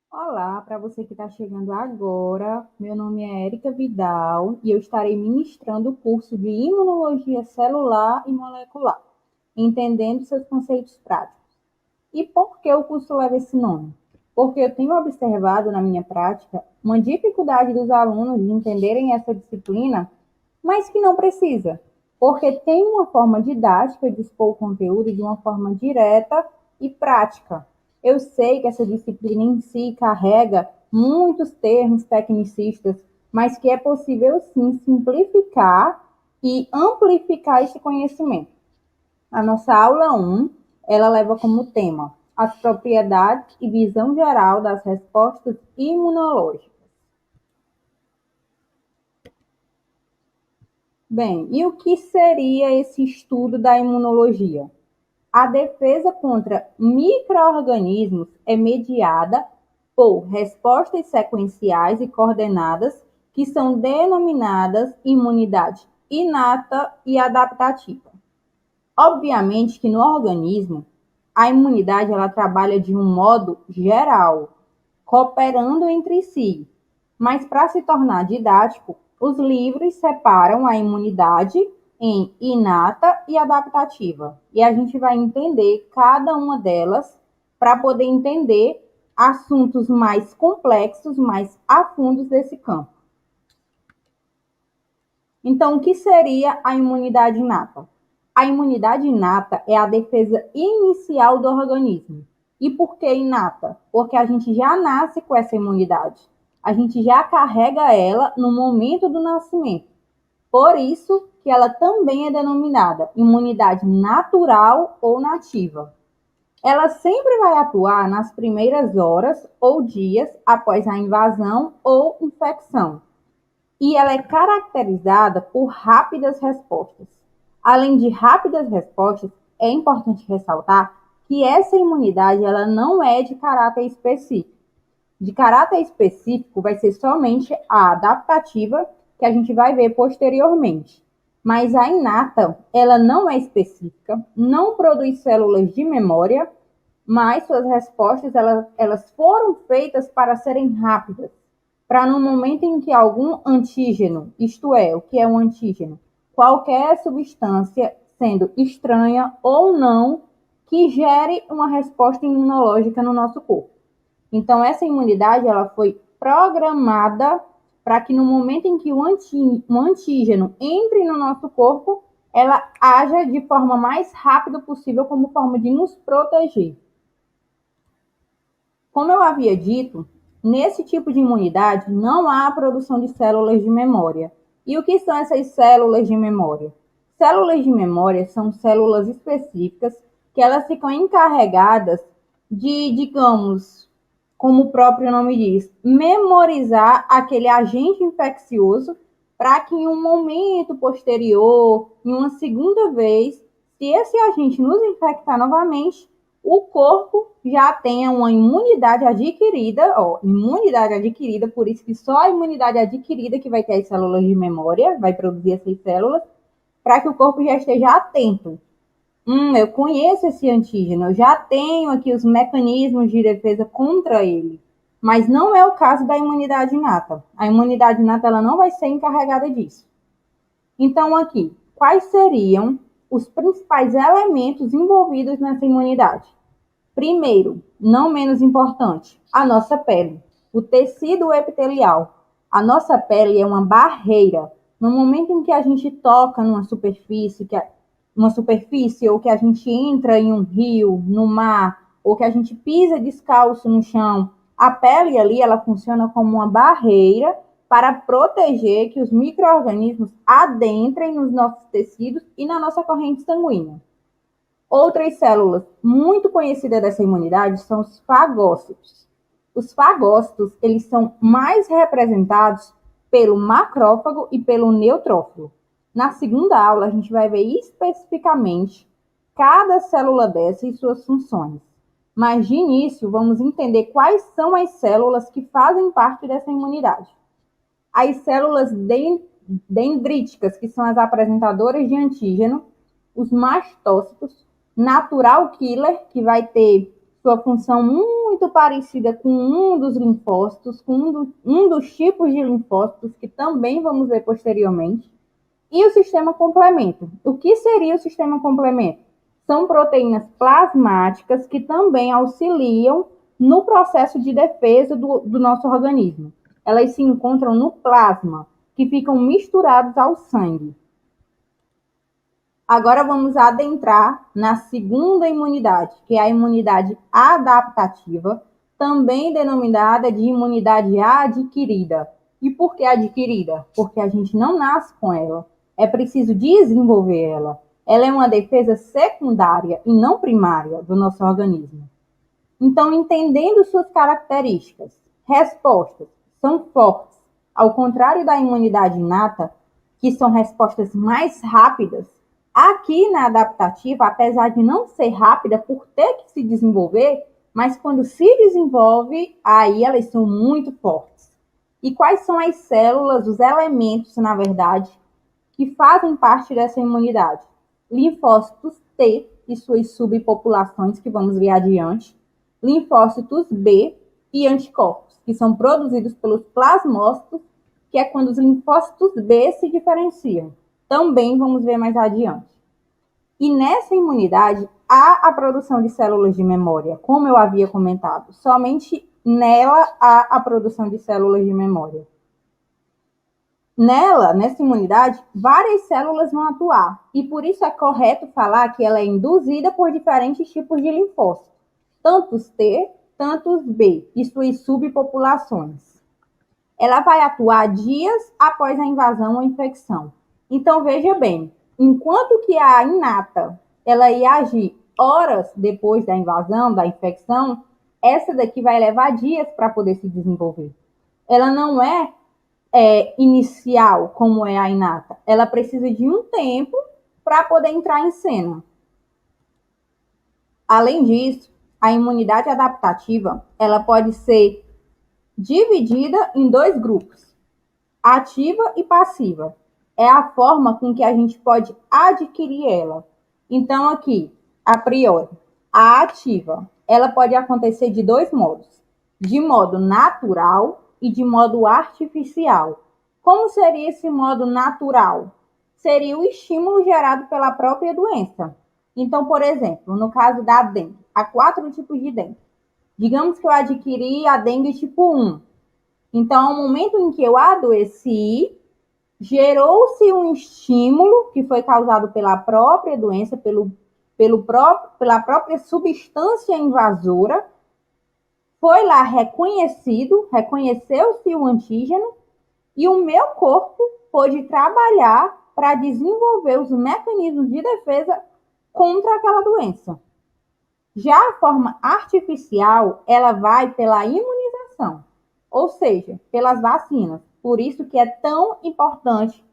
Olá, para você que está chegando agora, meu nome é Érica Vidal e eu estarei ministrando o curso de Imunologia Celular e Molecular, entendendo seus conceitos práticos. E por que o curso leva esse nome? Porque eu tenho observado na minha prática uma dificuldade dos alunos de entenderem essa disciplina, mas que não precisa, porque tem uma forma didática de expor o conteúdo de uma forma direta e prática. Eu sei que essa disciplina em si carrega muitos termos tecnicistas, mas que é possível sim simplificar e amplificar esse conhecimento. A nossa aula 1, ela leva como tema as propriedades e visão geral das respostas imunológicas. Bem, e o que seria esse estudo da imunologia? A defesa contra micro-organismos é mediada por respostas sequenciais e coordenadas que são denominadas imunidade inata e adaptativa. Obviamente que no organismo, a imunidade ela trabalha de um modo geral, cooperando entre si. Mas para se tornar didático, os livros separam a imunidade em inata e adaptativa. E a gente vai entender cada uma delas para poder entender assuntos mais complexos, mais a fundo desse campo. Então, o que seria a imunidade inata? A imunidade inata é a defesa inicial do organismo. E por que inata? Porque a gente já nasce com essa imunidade. A gente já carrega ela no momento do nascimento. Por isso que ela também é denominada imunidade natural ou nativa. Ela sempre vai atuar nas primeiras horas ou dias após a invasão ou infecção e ela é caracterizada por rápidas respostas. Além de rápidas respostas, é importante ressaltar que essa imunidade ela não é de caráter específico. De caráter específico vai ser somente a adaptativa, que a gente vai ver posteriormente. Mas a inata, ela não é específica, não produz células de memória, mas suas respostas elas foram feitas para serem rápidas para no momento em que algum antígeno, isto é, o que é um antígeno? Qualquer substância, sendo estranha ou não, que gere uma resposta imunológica no nosso corpo. Então, essa imunidade ela foi programada para que no momento em que um antígeno entre no nosso corpo, ela haja de forma mais rápida possível como forma de nos proteger. Como eu havia dito, nesse tipo de imunidade não há a produção de células de memória. E o que são essas células de memória? Células de memória são células específicas que elas ficam encarregadas de, digamos, como o próprio nome diz, memorizar aquele agente infeccioso para que em um momento posterior, em uma segunda vez, se esse agente nos infectar novamente, o corpo já tenha uma imunidade adquirida, imunidade adquirida, por isso que só a imunidade adquirida que vai ter as células de memória, vai produzir essas células, para que o corpo já esteja atento. Eu conheço esse antígeno, eu já tenho aqui os mecanismos de defesa contra ele. Mas não é o caso da imunidade inata. A imunidade inata ela não vai ser encarregada disso. Então, aqui, quais seriam os principais elementos envolvidos nessa imunidade? Primeiro, não menos importante, a nossa pele, o tecido epitelial. A nossa pele é uma barreira. No momento em que a gente toca numa superfície, uma superfície ou que a gente entra em um rio, no mar, ou que a gente pisa descalço no chão, a pele ali ela funciona como uma barreira para proteger que os micro-organismos adentrem nos nossos tecidos e na nossa corrente sanguínea. Outras células muito conhecidas dessa imunidade são os fagócitos. Os fagócitos, eles são mais representados pelo macrófago e pelo neutrófilo. Na segunda aula, a gente vai ver especificamente cada célula dessa e suas funções. Mas, de início, vamos entender quais são as células que fazem parte dessa imunidade. As células dendríticas, que são as apresentadoras de antígeno, os mastócitos, natural killer, que vai ter sua função muito muito parecida com um dos linfócitos, com um dos tipos de linfócitos, que também vamos ver posteriormente. E o sistema complemento. O que seria o sistema complemento? São proteínas plasmáticas que também auxiliam no processo de defesa do nosso organismo. Elas se encontram no plasma, que ficam misturados ao sangue. Agora vamos adentrar na segunda imunidade, que é a imunidade adaptativa, também denominada de imunidade adquirida. E por que adquirida? Porque a gente não nasce com ela. É preciso desenvolver ela. Ela é uma defesa secundária e não primária do nosso organismo. Então, entendendo suas características, respostas são fortes, ao contrário da imunidade inata, que são respostas mais rápidas. Aqui na adaptativa, apesar de não ser rápida por ter que se desenvolver, mas quando se desenvolve, aí elas são muito fortes. E quais são as células, os elementos, na verdade, que fazem parte dessa imunidade? Linfócitos T e suas subpopulações, que vamos ver adiante, linfócitos B e anticorpos, que são produzidos pelos plasmócitos, que é quando os linfócitos B se diferenciam. Também vamos ver mais adiante. E nessa imunidade, há a produção de células de memória, como eu havia comentado. Somente nela há a produção de células de memória. Nessa imunidade, várias células vão atuar, e por isso é correto falar que ela é induzida por diferentes tipos de linfócitos, tantos T, tantos B, e suas subpopulações. Ela vai atuar dias após a invasão ou infecção. Então, veja bem, enquanto que a inata, ela ia agir horas depois da invasão, da infecção, essa daqui vai levar dias para poder se desenvolver. Ela não é inicial, como é a inata. Ela precisa de um tempo para poder entrar em cena. Além disso, a imunidade adaptativa, ela pode ser dividida em dois grupos, ativa e passiva. É a forma com que a gente pode adquirir ela. Então, aqui, a priori, a ativa, ela pode acontecer de dois modos, de modo natural e de modo artificial. Como seria esse modo natural? Seria o estímulo gerado pela própria doença. Então, por exemplo, no caso da dengue, há 4 tipos de dengue. Digamos que eu adquiri a dengue tipo 1. Então, no momento em que eu adoeci, gerou-se um estímulo que foi causado pela própria doença, pela própria substância invasora. Foi lá reconheceu-se o antígeno e o meu corpo pôde trabalhar para desenvolver os mecanismos de defesa contra aquela doença. Já a forma artificial, ela vai pela imunização, ou seja, pelas vacinas. Por isso que é tão importante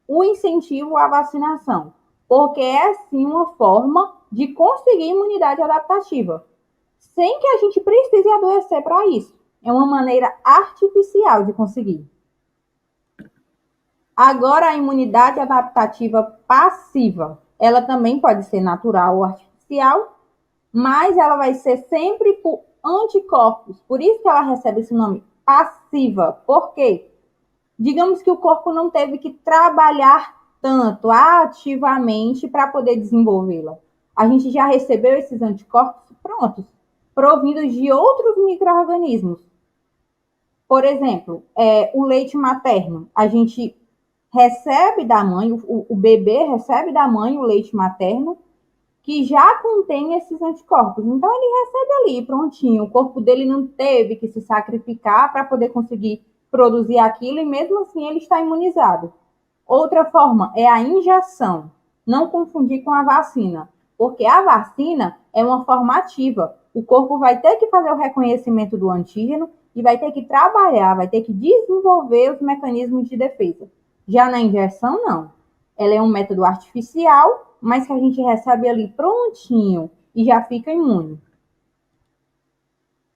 o incentivo à vacinação, porque é sim uma forma de conseguir imunidade adaptativa, sem que a gente precise adoecer para isso. É uma maneira artificial de conseguir. Agora, a imunidade adaptativa passiva, ela também pode ser natural ou artificial, mas ela vai ser sempre por anticorpos. Por isso que ela recebe esse nome, passiva. Por quê? Digamos que o corpo não teve que trabalhar tanto ativamente para poder desenvolvê-la. A gente já recebeu esses anticorpos prontos, provindos de outros micro-organismos. Por exemplo, o leite materno. A gente recebe da mãe, o bebê recebe da mãe o leite materno, que já contém esses anticorpos. Então, ele recebe ali, prontinho. O corpo dele não teve que se sacrificar para poder conseguir produzir aquilo e, mesmo assim, ele está imunizado. Outra forma é a injeção. Não confundir com a vacina, porque a vacina é uma forma ativa. O corpo vai ter que fazer o reconhecimento do antígeno e vai ter que trabalhar, vai ter que desenvolver os mecanismos de defesa. Já na injeção, não. Ela é um método artificial, mas que a gente recebe ali prontinho e já fica imune.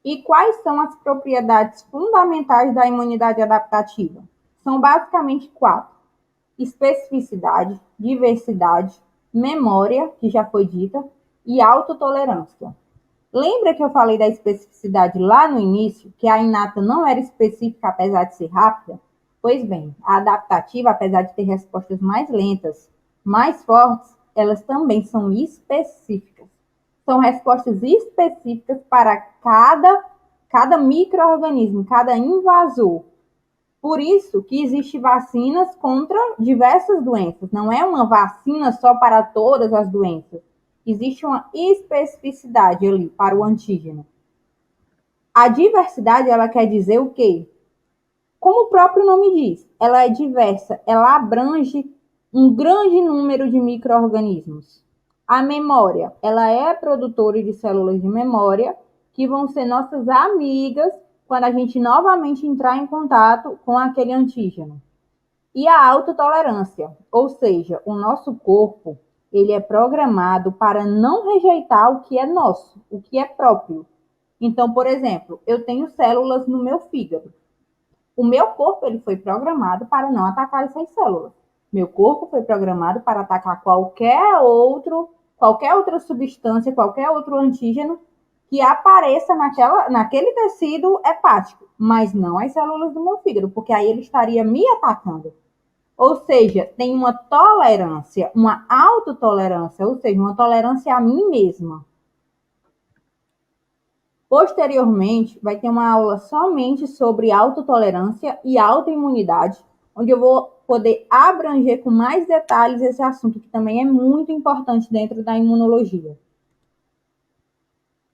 E quais são as propriedades fundamentais da imunidade adaptativa? São basicamente 4. Especificidade, diversidade, memória, que já foi dita, e autotolerância. Lembra que eu falei da especificidade lá no início, que a inata não era específica apesar de ser rápida? Pois bem, a adaptativa, apesar de ter respostas mais lentas, mais fortes, elas também são específicas. São respostas específicas para cada micro-organismo, cada invasor. Por isso que existem vacinas contra diversas doenças. Não é uma vacina só para todas as doenças. Existe uma especificidade ali para o antígeno. A diversidade, ela quer dizer o quê? Como o próprio nome diz, ela é diversa, ela abrange um grande número de micro-organismos. A memória, ela é produtora de células de memória que vão ser nossas amigas quando a gente novamente entrar em contato com aquele antígeno. E a autotolerância, ou seja, o nosso corpo, ele é programado para não rejeitar o que é nosso, o que é próprio. Então, por exemplo, eu tenho células no meu fígado. O meu corpo ele foi programado para não atacar essas células. Meu corpo foi programado para atacar qualquer outra substância, qualquer outro antígeno que apareça naquele tecido hepático, mas não as células do meu fígado, porque aí ele estaria me atacando. Ou seja, tem uma tolerância, uma autotolerância, ou seja, uma tolerância a mim mesma. Posteriormente, vai ter uma aula somente sobre autotolerância e autoimunidade, onde eu vou poder abranger com mais detalhes esse assunto, que também é muito importante dentro da imunologia.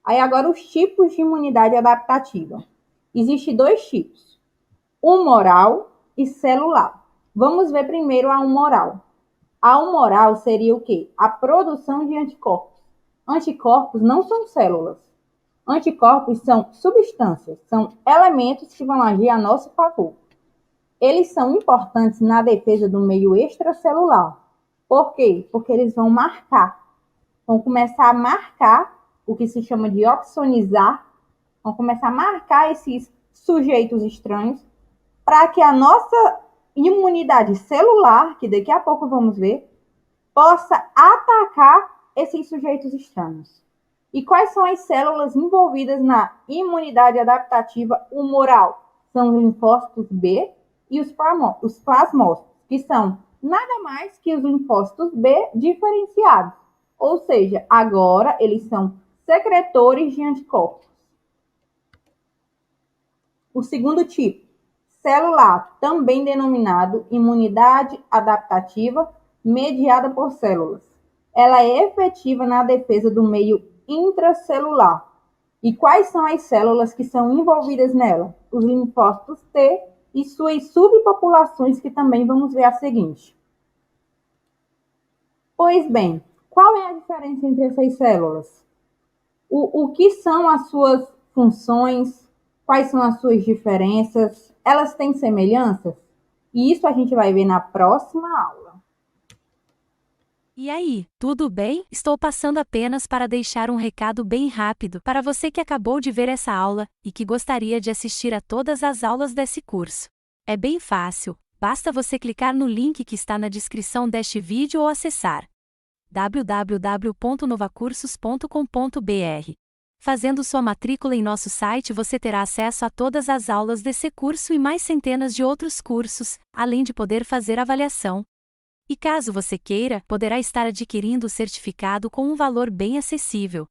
Aí agora os tipos de imunidade adaptativa. Existem dois tipos, humoral e celular. Vamos ver primeiro a humoral. A humoral seria o quê? A produção de anticorpos. Anticorpos não são células. Anticorpos são substâncias, são elementos que vão agir a nosso favor. Eles são importantes na defesa do meio extracelular. Por quê? Porque eles vão começar a marcar o que se chama de opsonizar, vão começar a marcar esses sujeitos estranhos para que a nossa imunidade celular, que daqui a pouco vamos ver, possa atacar esses sujeitos estranhos. E quais são as células envolvidas na imunidade adaptativa humoral? São os linfócitos B e os plasmócitos, que são nada mais que os linfócitos B diferenciados. Ou seja, agora eles são secretores de anticorpos. O segundo tipo, celular, também denominado imunidade adaptativa mediada por células. Ela é efetiva na defesa do meio intracelular. E quais são as células que são envolvidas nela? Os linfócitos T e suas subpopulações, que também vamos ver a seguinte. Pois bem, qual é a diferença entre essas células? O que são as suas funções? Quais são as suas diferenças? Elas têm semelhanças? E isso a gente vai ver na próxima aula. E aí, tudo bem? Estou passando apenas para deixar um recado bem rápido para você que acabou de ver essa aula e que gostaria de assistir a todas as aulas desse curso. É bem fácil, basta você clicar no link que está na descrição deste vídeo ou acessar www.novacursos.com.br. Fazendo sua matrícula em nosso site, você terá acesso a todas as aulas desse curso e mais centenas de outros cursos, além de poder fazer avaliação. E caso você queira, poderá estar adquirindo o certificado com um valor bem acessível.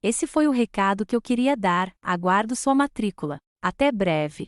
Esse foi o recado que eu queria dar, aguardo sua matrícula. Até breve!